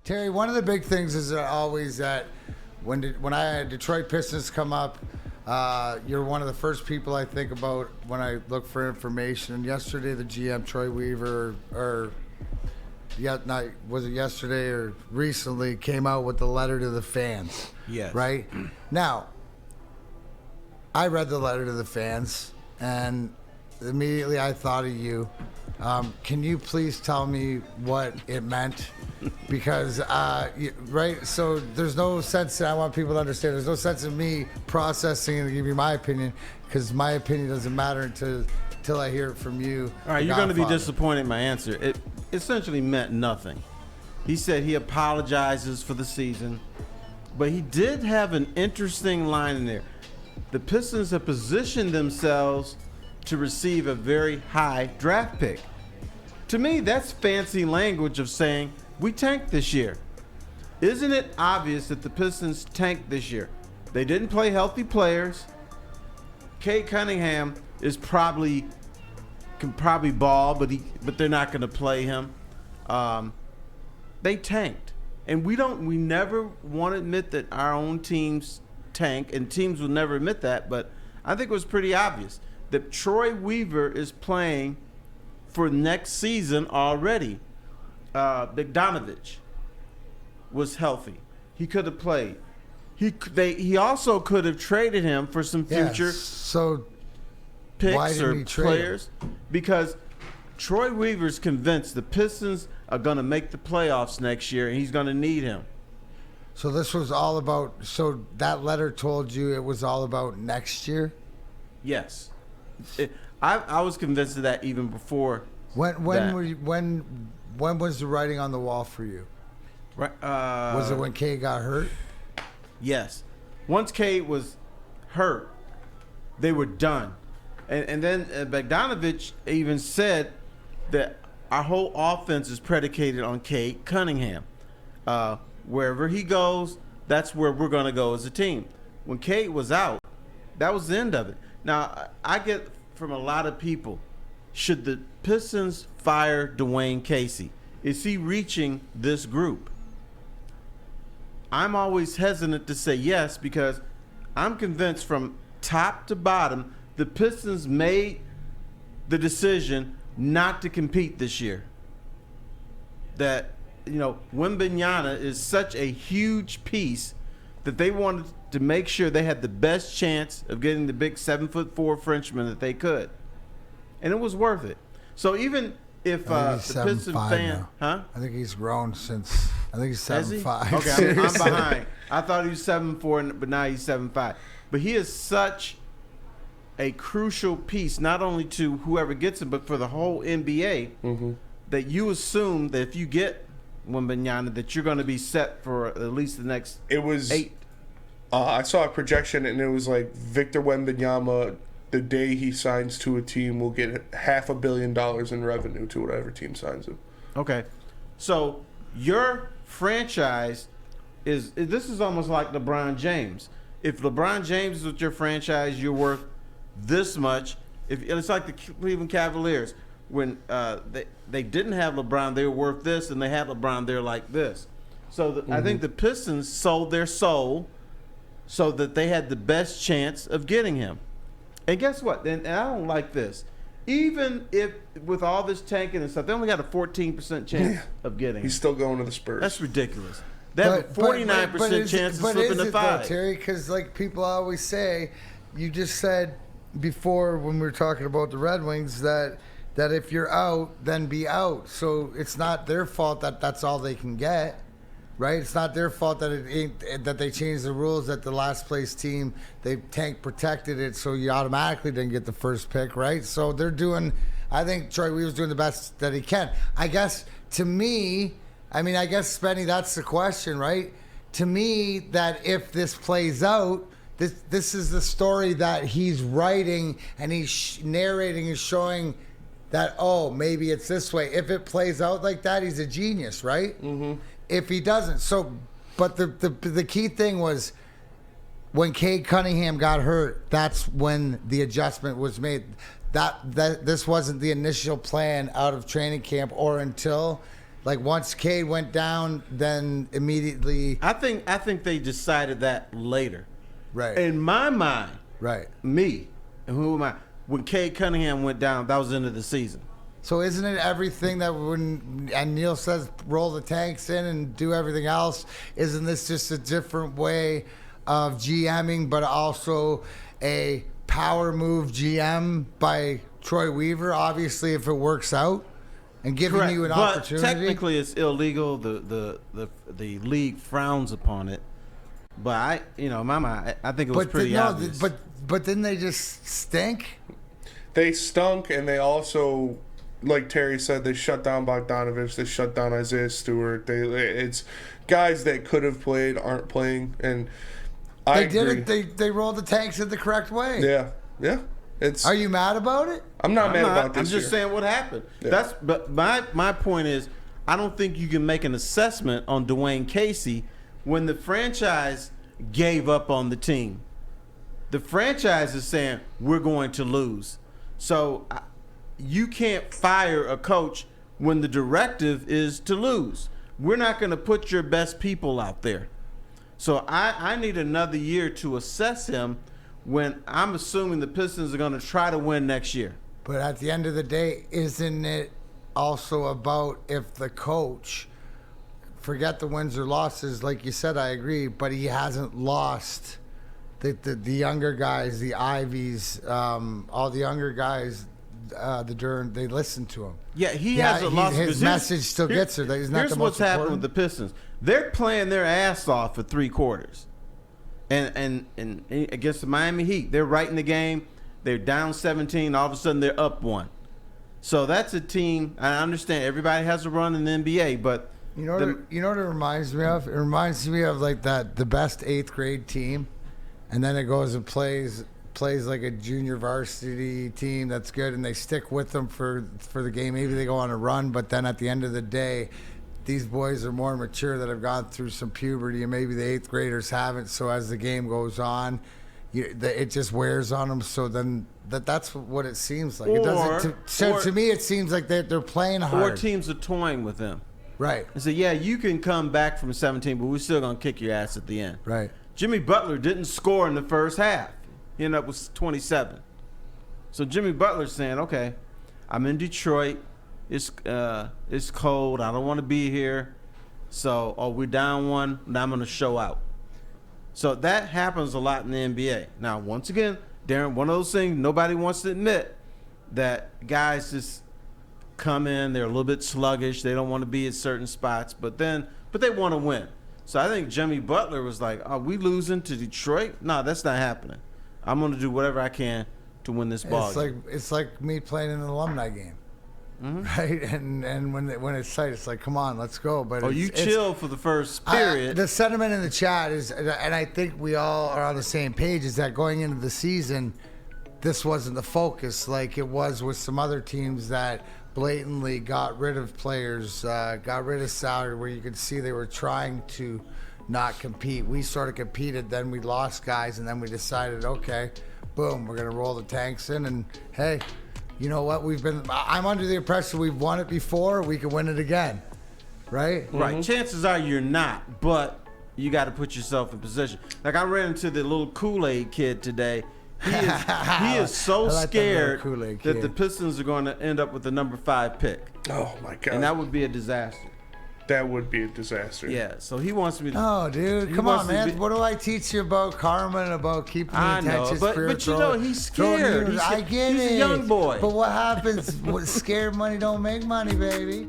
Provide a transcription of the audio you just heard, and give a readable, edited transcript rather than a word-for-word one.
Terry, one of the big things is always that when Detroit Pistons come up, you're one of the first people I think about when I look for information. And yesterday, the GM, Troy Weaver, was it yesterday or recently, came out with the letter to the fans. Yes. Right? Now, I read the letter to the fans, and immediately I thought of you. Can you please tell me what it meant? Because, right, so there's no sense, I want people to understand, there's no sense in me processing and give you my opinion, because my opinion doesn't matter until I hear it from you. All right, you're going to be disappointed in my answer. It essentially meant nothing. He said he apologizes for the season, but he did have an interesting line in there. The Pistons have positioned themselves to receive a very high draft pick. To me, that's fancy language of saying, we tanked this year. Isn't it obvious that the Pistons tanked this year? They didn't play healthy players. Cade Cunningham can probably ball, but they're not going to play him. They tanked. And we never want to admit that our own teams tank, and teams will never admit that, but I think it was pretty obvious that Troy Weaver is playing for next season already. Bogdanovich was healthy. He could have played. He also could have traded him for some future picks or players, because Troy Weaver's convinced the Pistons are going to make the playoffs next year, and he's going to need him. So this was all about. So that letter told you it was all about next year. Yes, I was convinced of that even before. When was the writing on the wall for you? Right. Was it when Cade got hurt? Yes. Once Cade was hurt, they were done. And then Bogdanovich even said that our whole offense is predicated on Cade Cunningham. Wherever he goes, that's where we're going to go as a team. When Cade was out, that was the end of it. Now, I get from a lot of people, should the Pistons fire Dwayne Casey? Is he reaching this group? I'm always hesitant to say yes, because I'm convinced from top to bottom the Pistons made the decision not to compete this year. That, Wembanyama is such a huge piece that they wanted to make sure they had the best chance of getting the big 7'4" Frenchman that they could. And it was worth it. So even if the Pistons fan, I think he's grown since. I think he's 7'5". Okay, I'm behind. I thought he was 7'4", but now he's 7'5". But he is such a crucial piece, not only to whoever gets him, but for the whole NBA. That you assume that if you get Wembanyama, that you're going to be set for at least the next 8. I saw a projection, and it was like Victor Wembanyama, the day he signs to a team, will get $500 million in revenue to whatever team signs him. Okay. So your franchise this is almost like LeBron James. If LeBron James is with your franchise, you're worth this much. It's like the Cleveland Cavaliers. When they didn't have LeBron, they were worth this, and they had LeBron, they're like this. So I think the Pistons sold their soul so that they had the best chance of getting him. And guess what? And I don't like this. Even if with all this tanking and stuff, they only got a 14% chance of getting him. He's still going to the Spurs. That's ridiculous. They have a 49% chance of slipping to 5. Though, Terry? Because like people always say, you just said before when we were talking about the Red Wings that if you're out, then be out. So it's not their fault that that's all they can get. Right? It's not their fault that they changed the rules that the last place team, they tank protected it so you automatically didn't get the first pick, right? So they're doing, I think Troy Weaver's doing the best that he can. I guess to me, Spenny, that's the question, right? To me, that if this plays out, this is the story that he's writing and he's narrating and showing that, oh, maybe it's this way. If it plays out like that, he's a genius, right? If he doesn't. So, but the key thing was when Cade Cunningham got hurt, that's when the adjustment was made. That this wasn't the initial plan out of training camp or until Like once Cade went down, then immediately. I think they decided that later. Right. In my mind, Right. me, and who am I? When Cade Cunningham went down, that was the end of the season. So isn't it everything that when and Neil says roll the tanks in and do everything else? Isn't this just a different way of GMing, but also a power move GM by Troy Weaver? Obviously, if it works out and giving Correct. you an But opportunity. technically, it's illegal. The league frowns upon it. But in my mind, I think it was pretty obvious. But didn't they just stink? They stunk, and they also, like Terry said, they shut down Bogdanovich. They shut down Isaiah Stewart. It's guys that could have played aren't playing, and I agree. They rolled the tanks in the correct way. Yeah. Are you mad about it? I'm not mad about this. I'm just year. saying what happened. Yeah. But my point is, I don't think you can make an assessment on Dwayne Casey when the franchise gave up on the team. The franchise is saying we're going to lose. So you can't fire a coach when the directive is to lose. We're not going to put your best people out there. So I need another year to assess him when I'm assuming the Pistons are going to try to win next year. But at the end of the day, isn't it also about if the coach, forget the wins or losses, like you said, I agree, but he hasn't lost the younger guys, the Ivies, all the younger guys, the Durham, they listen to him. Yeah, he hasn't lost. His message still gets her. He's not here's the what's most happened important. with the Pistons. They're playing their ass off for 3 quarters. And against the Miami Heat, they're right in the game. They're down 17. All of a sudden, they're up 1. So that's a team. I understand everybody has a run in the NBA, but you know what it reminds me of? It reminds me of like the best 8th grade team, and then it goes and plays like a junior varsity team that's good, and they stick with them for the game. Maybe they go on a run, but then at the end of the day, these boys are more mature that have gone through some puberty, and maybe the 8th graders haven't. So as the game goes on, it just wears on them. So then that's what it seems like. To me, it seems like they're playing hard. Or teams are toying with them. Right. And say, yeah, you can come back from 17, but we're still going to kick your ass at the end. Right. Jimmy Butler didn't score in the first half. He ended up with 27. So Jimmy Butler's saying, okay, I'm in Detroit. It's cold. I don't want to be here. So, we're down 1. Now I'm going to show out. So that happens a lot in the NBA. Now, once again, Darren, one of those things nobody wants to admit, that guys just come in, they're a little bit sluggish, they don't want to be at certain spots, but they want to win. So I think Jimmy Butler was like, are we losing to Detroit? No, that's not happening. I'm going to do whatever I can to win this ball. It's like me playing in an alumni game. Mm-hmm. Right, and when it's tight, it's like, come on, let's go. But you chill for the first period. The sentiment in the chat is, and I think we all are on the same page, is that going into the season, this wasn't the focus like it was with some other teams that blatantly got rid of players, got rid of salary, where you could see they were trying to not compete. We sort of competed, then we lost guys, and then we decided, okay, boom, we're gonna roll the tanks in, and hey. You know what? I'm under the impression we've won it before. We can win it again. Right? Right. Mm-hmm. Chances are you're not, but you got to put yourself in position. Like I ran into the little Kool-Aid kid today. He is so scared that the Pistons are going to end up with the number 5 pick. Oh, my God. And that would be a disaster. That would be a disaster. Yeah, so he wants me to... Oh, dude, come on, man. What do I teach you about karma and about keeping the attention spiritual? But you know, he's scared. I get it. He's a young boy. But what happens? Scared money don't make money, baby.